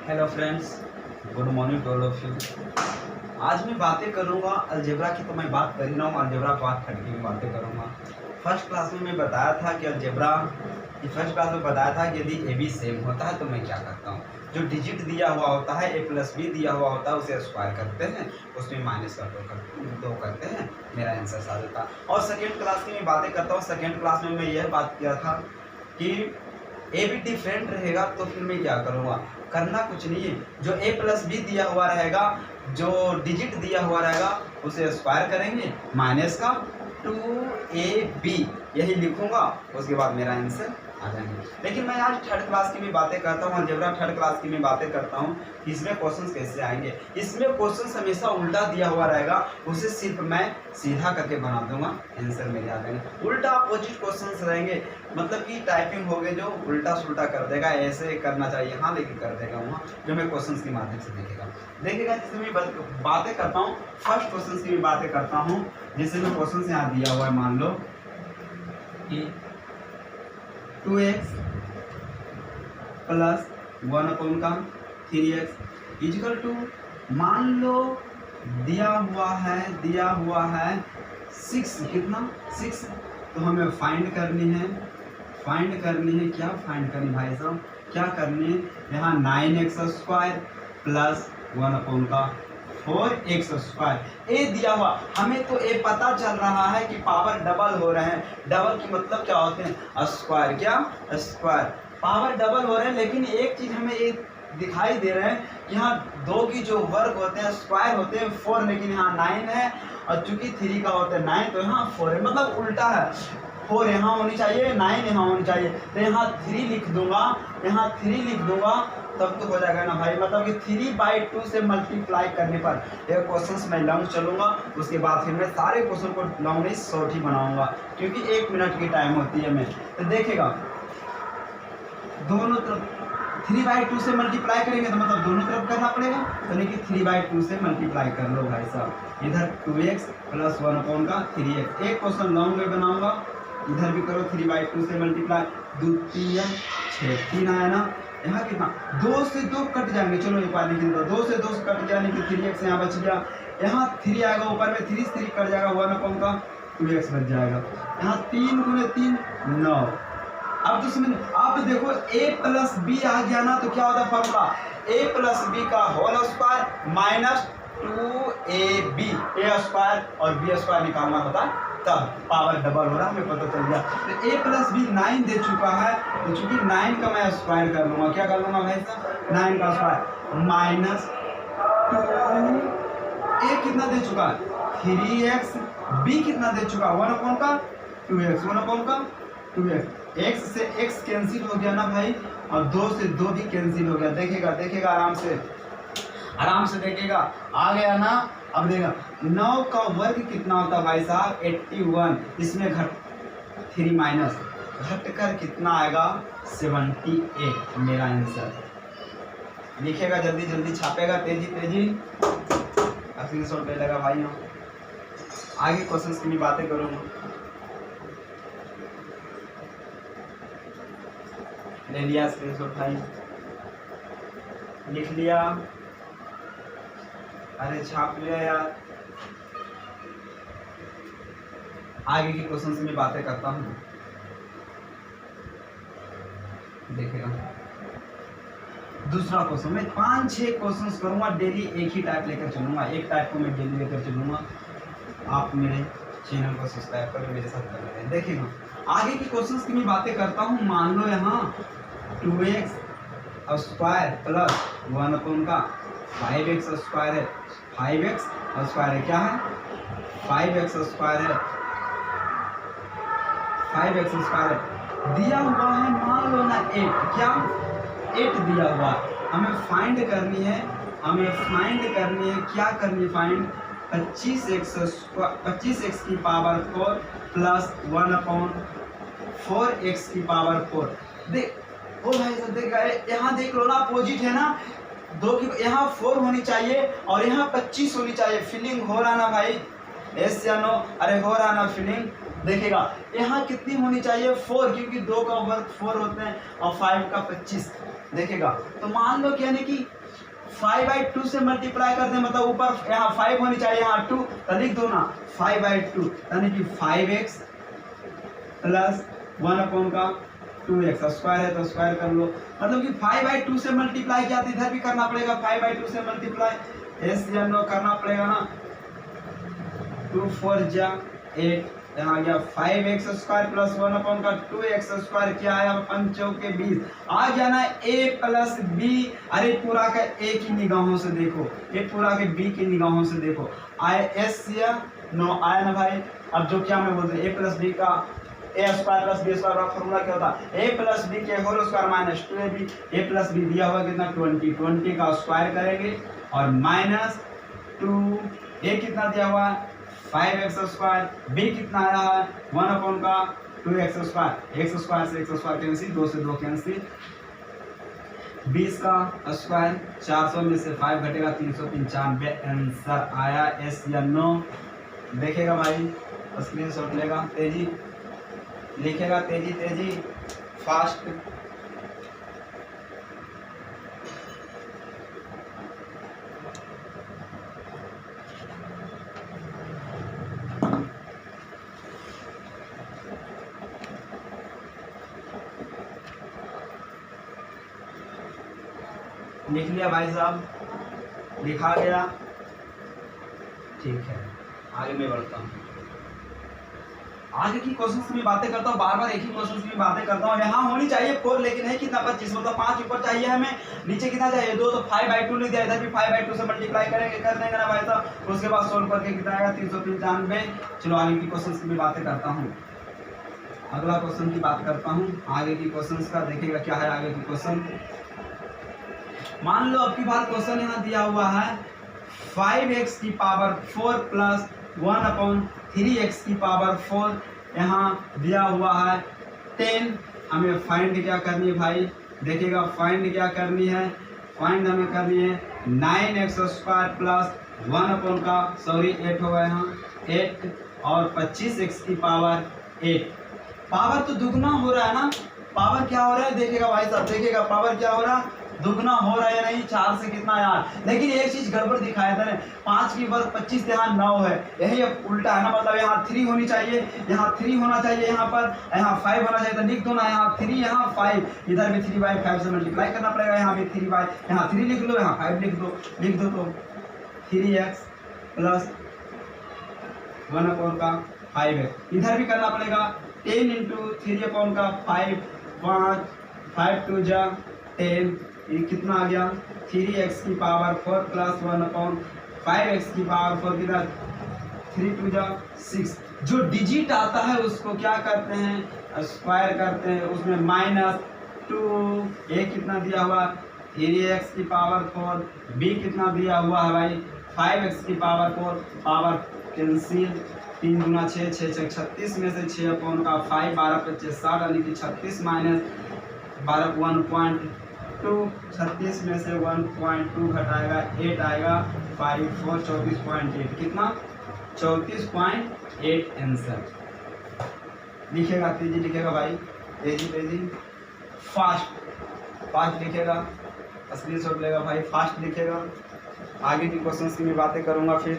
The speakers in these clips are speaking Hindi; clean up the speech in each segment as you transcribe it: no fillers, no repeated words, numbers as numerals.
Hello friends, good morning to all of you. आज मैं बातें करूंगा अलजेब्रा की, तो मैं बात कर ही रहा हूँ अलजेब्रा पार्ट 30 की बातें करूंगा। फर्स्ट क्लास में मैं बताया था कि अलजेब्रा की फर्स्ट क्लास में बताया था कि यदि ए बी सेम होता है तो मैं क्या करता हूँ। जो डिजिट दिया हुआ होता है ए प्लस बी दिया हुआ होता है उसे स्क्वायर करते हैं, उसमें माइनस का दो करते हैं, मेरा आंसर आ जाता है। और सेकेंड क्लास की मैं बातें करता हूँ। सेकेंड क्लास में मैं यह बात किया था कि ए भी डिफरेंट रहेगा तो फिर मैं क्या करूँगा, करना कुछ नहीं है। जो ए प्लस बी दिया हुआ रहेगा, जो डिजिट दिया हुआ रहेगा उसे स्क्वायर करेंगे, माइनस का 2ab यही लिखूंगा, उसके बाद मेरा आंसर आ जाएंगे। लेकिन मैं आज थर्ड क्लास की भी बातें करता हूँ, अलजेब्रा थर्ड क्लास की भी बातें करता हूँ कि इसमें क्वेश्चंस कैसे आएंगे। इसमें क्वेश्चंस हमेशा उल्टा दिया हुआ रहेगा, उसे सिर्फ मैं सीधा करके बना दूंगा, आंसर मेरे आ जाएंगे। उल्टा अपोजिट क्वेश्चंस रहेंगे, मतलब कि टाइपिंग हो गए जो उल्टा सुल्टा कर देगा, ऐसे करना चाहिए हाँ लेकिन कर देगा वहाँ, जो मैं क्वेश्चंस के माध्यम से देखेगा। जैसे मैं बातें करता हूँ, फर्स्ट क्वेश्चन की भी बातें करता हूँ। जैसे मैं क्वेश्चन यहाँ दिया हुआ है, मान लो कि 2x plus 1/3x is equal to, मान लो दिया हुआ है 6, कितना 6, तो हमें फाइंड करनी है क्या फाइंड करनी भाई साहब, क्या करनी है यहाँ 9x² प्लस 1/4x²। ए दिया हुआ हमें, तो ए पता चल रहा है कि पावर डबल हो रहे हैं। डबल की मतलब क्या होते हैं, स्क्वायर, क्या स्क्वायर, पावर डबल हो रहे हैं। लेकिन एक चीज हमें ये दिखाई दे रहे हैं, यहाँ 2 की जो वर्ग होते हैं स्क्वायर होते हैं 4, लेकिन यहाँ 9 है, और चूंकि 3 का होता है 9 तो यहाँ 4 है, मतलब उल्टा है। 4 यहाँ होनी चाहिए, 9 यहाँ होनी चाहिए, तो यहाँ 3 लिख दूंगा, तब तो हो जाएगा ना भाई। मतलब कि 3/2 से मल्टीप्लाई करने पर ये क्वेश्चंस मैं लॉन्ग चलूंगा, उसके बाद फिर मैं सारे क्वेश्चन को लॉन्ग नहीं शॉर्ट ही बनाऊंगा, क्योंकि 1 मिनट की टाइम होती है। मैं तो देखेगा दोनों तरफ 3/2 से मल्टीप्लाई करेंगे तो मतलब दोनों तरफ करना पड़ेगा, यानी कि 3/2 से मल्टीप्लाई कर लो भाई साहब। इधर 2x प्लस 1/3x, एक क्वेश्चन लॉन्ग में बनाऊंगा, इधर भी करो 3/2 से मल्टीप्लाई, 2 3 6, 3 आया ना, यहाँ कितना 2 से 2 कट जाएंगे, चलो एक बार लिख दो, 2 से 2 कट गया, यानी कि 3x यहाँ बच गया, यहाँ 3 आएगा ऊपर में, 3 से 3 कट जाएगा, 1/2x बच जाएगा, यहाँ 3 × 3 9। अब तो समझ, अब देखो a प्लस बी आ गया ना, तो क्या होता है फॉर्मूला, a प्लस बी का whole square minus 2ab, a square और b स्क्वायर निकालना होता है, तब पावर डबल हो रहा है, हमें पता चल गया। तो a प्लस बी 9 दे चुका है, तो चूंकि 9 का मैं स्क्वायर कर लूंगा, क्या कर लूंगा भाई साहब, 9 का स्क्वायर माइनस 2, a कितना दे चुका है 3x, b कितना दे चुका 1/2x, 1/2x, x से x कैंसिल हो गया ना भाई, और 2 से 2 भी कैंसिल हो गया। देखेगा आराम से देखेगा, आ गया ना। अब देखा 9 का वर्ग कितना होता है भाई साहब 81, इसमें घट 3 माइनस घटकर कितना आएगा 78, मेरा आंसर। लिखेगा जल्दी छापेगा, तेजी स्क्रीनशॉट ले लेगा भाई। आगे क्वेश्चंस की भी बातें करूंगा, ले लिया स्क्रीनशॉट भाई, लिख लिया, अरे छाप लिया यार। आगे की क्वेश्चन में बातें करता हूँ, देखेगा दूसरा क्वेश्चन। मैं 5-6 क्वेश्चंस करूंगा डेली, एक ही टाइप लेकर चलूंगा, एक टाइप को मैं डेली लेकर चलूंगा। आप मेरे चैनल को सब्सक्राइब करें, मेरे साथ बने रहें। देखिएगा आगे की क्वेश्चंस की मैं बातें करता हूँ। मान लो यहाँ 2x² प्लस 1/5x² है, 5x² है, क्या है 5x² है, 5x² है, दिया हुआ है मान लो ना 8, क्या 8 दिया हुआ, हमें फाइंड करनी है, क्या करनी है फाइंड, 25x की पावर 4 प्लस 1/4x की पावर 4। देख ओ भाई साहब, देख यहाँ देख लो ना, अपोजिट है ना, 2 की यहाँ 4 होनी चाहिए और यहाँ 25 होनी चाहिए। फीलिंग हो रहा ना भाई, यस या नो, अरे हो रहा ना फीलिंग। देखेगा यहाँ कितनी होनी चाहिए 4, क्योंकि 2 का वर्ग 4 होते हैं और 5 का 25। देखेगा तो मान लो कि यानी कि 5/2 से मल्टीप्लाई करते हैं, मतलब ऊपर यहाँ 5 होनी चाहिए, यहाँ 2, तो लिख दो ना 5/2, यानी कि 5x प्लस 1/2x स्क्वायर है तो स्क्वायर कर लो, मतलब कि 5/2 से मल्टीप्लाई किया तो इधर भी करना पड़ेगा 5/2 से मल्टीप्लाई, एस या नो करना पड़ेगा ना, 2 4 जा 8, यहाँ गया 5x square plus 1/2x square, क्या आया 5 चौके 20, आ गया ना a प्लस b। अरे पूरा का a की निगाहों से देखो, ये पूरा के b की निगाहों से देखो, आया s या नो आया ना भाई। अब जो क्या मैं बोलते हैं a प्लस b का a square plus b square का फॉर्मूला क्या होता है, a प्लस b के whole square minus 2ab, a plus b दिया हुआ कितना 20 का स्क्वायर करेंगे और माइनस 2, a कितना दिया हुआ है 5x स्क्वायर, b कितना आया है 1/2x स्क्वायर, x स्क्वायर से x स्क्वायर कैंसिल, 2 से 2 कैंसिल, 20 का स्क्वायर, 400 में से 5 घटेगा 395, आंसर आया एस या नो। देखेगा भाई स्क्रीनशॉट लेगा, तेजी लिखेगा, तेजी तेजी फास्ट। लिख लिया भाई साहब, लिखा गया, ठीक है आगे मैं बढ़ता हूँ। आगे की क्वेश्चंस में बातें करता हूँ, बार बार एक ही क्वेश्चंस में बातें करता हूँ। यहाँ होनी चाहिए 4 लेकिन है कितना 25, मतलब 5 ऊपर चाहिए हमें, नीचे कितना चाहिए 2, तो 5/2 लिख दिया, इधर भी 5/2 से मल्टीप्लाई करेंगे, कर देंगे ना भाई साहब, उसके बाद सोल्व करके कितना आएगा 395। चलो आगे की क्वेश्चंस की बातें करता हूँ, अगला क्वेश्चन की बात करता हूँ, आगे की क्वेश्चन का देखिएगा क्या है आगे की क्वेश्चन। मान लो अब की बार क्वेश्चन यहाँ दिया हुआ है 5x की पावर 4 प्लस 1/3x की पावर 4, यहाँ दिया हुआ है 10, हमें फाइंड क्या करनी है भाई, देखिएगा फाइंड क्या करनी है, फाइंड हमें करनी है 9x स्क्वायर प्लस 8 होगा यहाँ 8 और 25x की पावर 8, पावर तो दुगना हो रहा है ना, पावर क्या हो रहा है देखिएगा भाई साहब, देखिएगा पावर क्या हो रहा है दुगना हो रहा है नहीं, 4 से कितना यार, लेकिन एक चीज गड़बड़ दिखाया था 5 की वर्ग 25 यहाँ 9 है, यही उल्टा है ना, मतलब यहाँ 3 होनी चाहिए, यहाँ 3 होना चाहिए, यहाँ पर यहाँ 5 होना चाहिए, तो लिख दो ना यहाँ 3 यहाँ 5, इधर भी 3/5 से मल्टीप्लाई करना पड़ेगा, यहाँ भी 3 यहाँ 3 लिख लो, यहाँ 5 लिख दो तो 3x प्लस 1/5 है, इधर भी करना पड़ेगा 10 इंटू 3/5, 5 2 जा 10, ये कितना आ गया 3x की पावर 4 प्लस 1/5x की पावर 4 कितना 3 2 जा 6, जो डिजिट आता है उसको क्या करते हैं स्क्वायर करते हैं, उसमें -2, a कितना दिया हुआ 3x की पावर 4, b कितना दिया हुआ है भाई 5x की पावर 4, पावर कैंसिल, 3 गुना 6 6 36 में से 6/5, 12 25 60, यानी कि 36 माइनस 12 1.2, 36 में से 1.2 घटाएगा 8 आएगा 5 4 24.8, कितना 34.8 आंसर। लिखेगा तेजी लिखेगा भाई, तेजी तेजी फास्ट लिखेगा, स्क्रीनशॉट लेगा भाई, फास्ट लिखेगा। आगे की क्वेश्चंस की मैं बातें करूंगा, फिर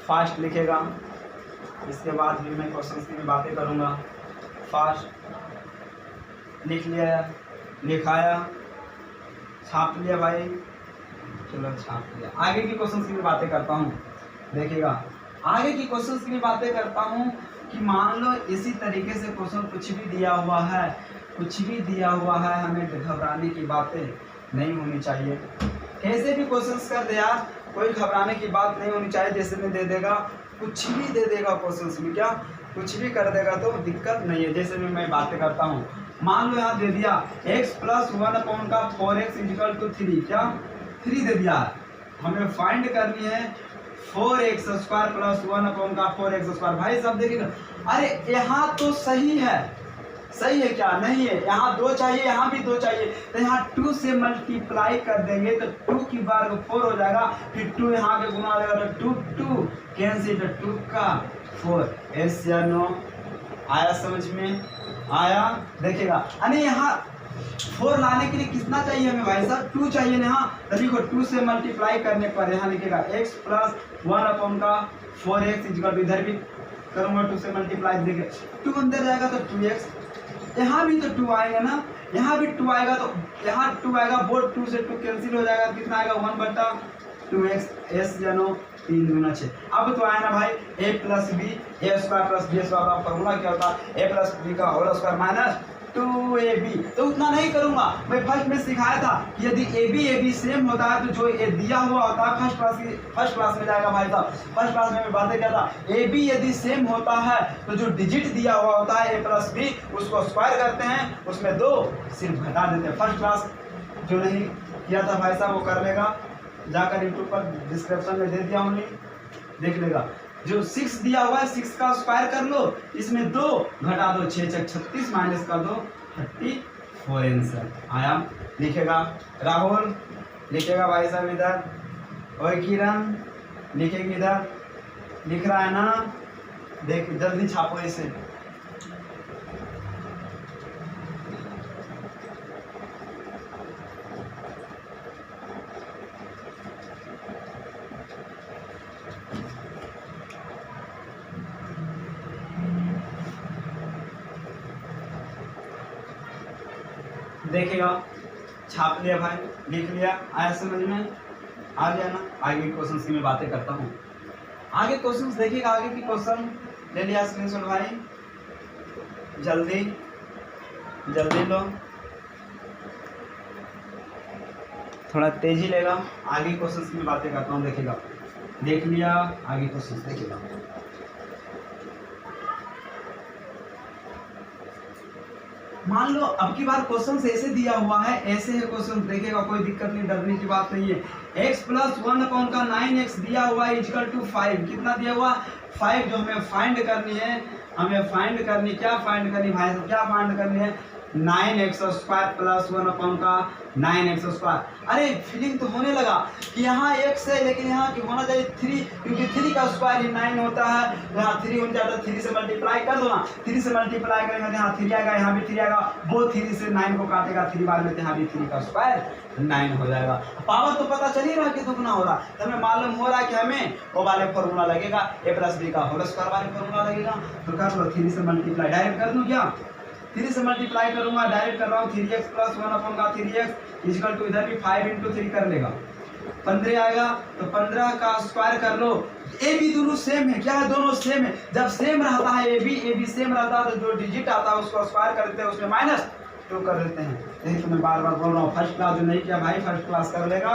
फास्ट लिखेगा, इसके बाद भी मैं क्वेश्चंस की बातें करूंगा। फास्ट लिख लिया, लिखाया, छाप लिया भाई, चलो छाप लिया। आगे की क्वेश्चंस की बातें करता हूँ, देखिएगा आगे की क्वेश्चंस की बातें करता हूँ कि मान लो इसी तरीके से क्वेश्चन कुछ भी दिया हुआ है, हमें घबराने की बातें नहीं होनी चाहिए, कैसे भी क्वेश्चंस कर दे यार, कोई घबराने की बात नहीं होनी चाहिए। जैसे में दे देगा, कुछ भी दे देगा क्वेश्चंस में, क्या कुछ भी कर देगा तो दिक्कत नहीं है। जैसे में मैं बातें करता हूँ, मान लो यहाँ दे दिया x plus 1/4x equal to 3, क्या 3 दे दिया, हमें फाइंड करनी है 4x square plus 1/4x square. भाई सब देखिएगा, अरे यहाँ तो सही है क्या नहीं है, यहाँ 2 चाहिए, यहाँ भी 2 चाहिए, तो यहाँ 2 से मल्टीप्लाई कर देंगे तो 2 की बार 4 हो जाएगा, फिर 2 यहाँ के गुना देगा तो 2 कैंसिल, 2 का 4। एस या नो आया समझ में? आया, देखिएगा। यानी यहाँ 4 लाने के लिए कितना चाहिए हमें भाई साहब, 2 चाहिए ना। यहाँ तो देखो 2 से मल्टीप्लाई करने पर यहाँ लिखेगा x plus 1/4x equal to, इधर भी करूँगा 2 से मल्टीप्लाई, देखिए 2 अंदर जाएगा तो 2x, यहाँ भी तो 2 आएगा ना, यहाँ भी 2 आएगा, तो यहाँ 2 आएगा, बोर्ड 2 से 2 कैंसिल हो जाएगा, कितना आएगा 1/2x, s यानो 3 गुना 6। अब तो आया ना भाई a plus B A square plus B square का फॉर्मूला क्या होता है, a प्लस बी का होल स्क्वायर माइनस 2ab। तो उतना नहीं करूंगा, मैं फर्स्ट में सिखाया था कि यदि ab सेम होता है तो जो ये दिया हुआ होता है फर्स्ट क्लास में जाएगा भाई साहब। फर्स्ट क्लास में मैं बातें क्या था, ab यदि सेम होता है तो जो डिजिट दिया हुआ होता है a प्लस बी उसको स्क्वायर करते हैं, उसमें 2 सिर्फ घटा देते हैं। फर्स्ट क्लास जो नहीं किया था भाई साहब वो कर लेगा, जाकर यूट्यूब पर डिस्क्रिप्शन में दे दिया हूँ, देख लेगा। जो 6 दिया हुआ है 6 का स्क्वायर कर लो, इसमें 2 घटा दो, 6 6 36 माइनस कर दो 34 आंसर आया। लिखेगा राहुल, लिखेगा भाई साहब इधर, और किरण लिखेगी इधर, लिख रहा है ना, देख जल्दी छापो इसे। देखिएगा छाप लिया भाई, लिख लिया, आया समझ में, आ गया ना। आगे क्वेश्चंस की मैं बातें करता हूँ। आगे क्वेश्चंस देखिएगा, आगे की क्वेश्चन ले लिया स्क्रीनशॉट भाई, जल्दी जल्दी लो, थोड़ा तेजी लेगा। आगे क्वेश्चंस की मैं बातें करता हूँ, देखिएगा, देख लिया, आगे क्वेश्चंस देखिएगा। मान लो अब की बार क्वेश्चन ऐसे दिया हुआ है, ऐसे है क्वेश्चन, देखिएगा, कोई दिक्कत नहीं, डरने की बात नहीं है। x प्लस 1/9x दिया हुआ है इक्वल टू 5, कितना दिया हुआ 5, जो हमें फाइंड करनी है, हमें फाइंड करनी, क्या फाइंड करनी भाई साहब, क्या फाइंड करनी है, 9x square plus 1/9x square. अरे फीलिंग तो होने लगा कि यहाँ x है, लेकिन यहाँ की होना चाहिए 3, क्योंकि 3 का स्क्वायर ही 9 होता है, यहाँ 3 हो जाता है, 3 से मल्टीप्लाई कर दो ना, 3 से मल्टीप्लाई करेंगे तो यहाँ 3 आएगा, यहाँ भी 3 आएगा, वो 3 से 9 को काटेगा 3 बार में, तो यहाँ भी 3 का स्क्वायर 9 हो जाएगा। पावर तो पता चल ही रहा कि दुगना हो रहा, तो हमें मालूम हो रहा है कि हमें वो वाले फॉर्मूला लगेगा, a प्लस बी का होल स्क्वायर वाले फॉर्मूला लगेगा। तो कर लो, 3 से मल्टीप्लाई डायरेक्ट कर दूँ क्या, 3 से मल्टीप्लाई करूंगा, डायरेक्ट कर रहा हूँ, 3x plus 1/3x equal to, इधर भी 5 × 3 कर लेगा, 15 आएगा, तो 15 का स्क्वायर कर लो। ए बी दोनों सेम है, क्या है, दोनों सेम है। जब सेम रहता है ए बी सेम रहता है तो जो डिजिट आता है उसको स्क्वायर कर देते हैं, उसमें -2 कर देते हैं। यही तो मैं बार बार बोल रहा हूँ, फर्स्ट क्लास जो नहीं किया भाई फर्स्ट क्लास कर लेगा।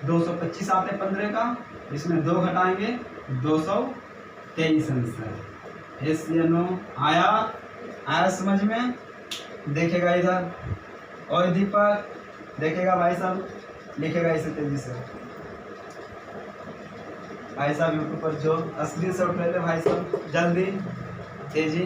225 आते 15 का, इसमें 2 घटाएंगे 223 आंसर। एस या नो आया, आया समझ में, देखेगा इधर, और दीपक देखेगा भाई साहब, लिखेगा इसे तेजी से भाई साहब, यूट्यूब पर जो स्क्रीन शॉट ले ले भाई साहब, जल्दी तेजी।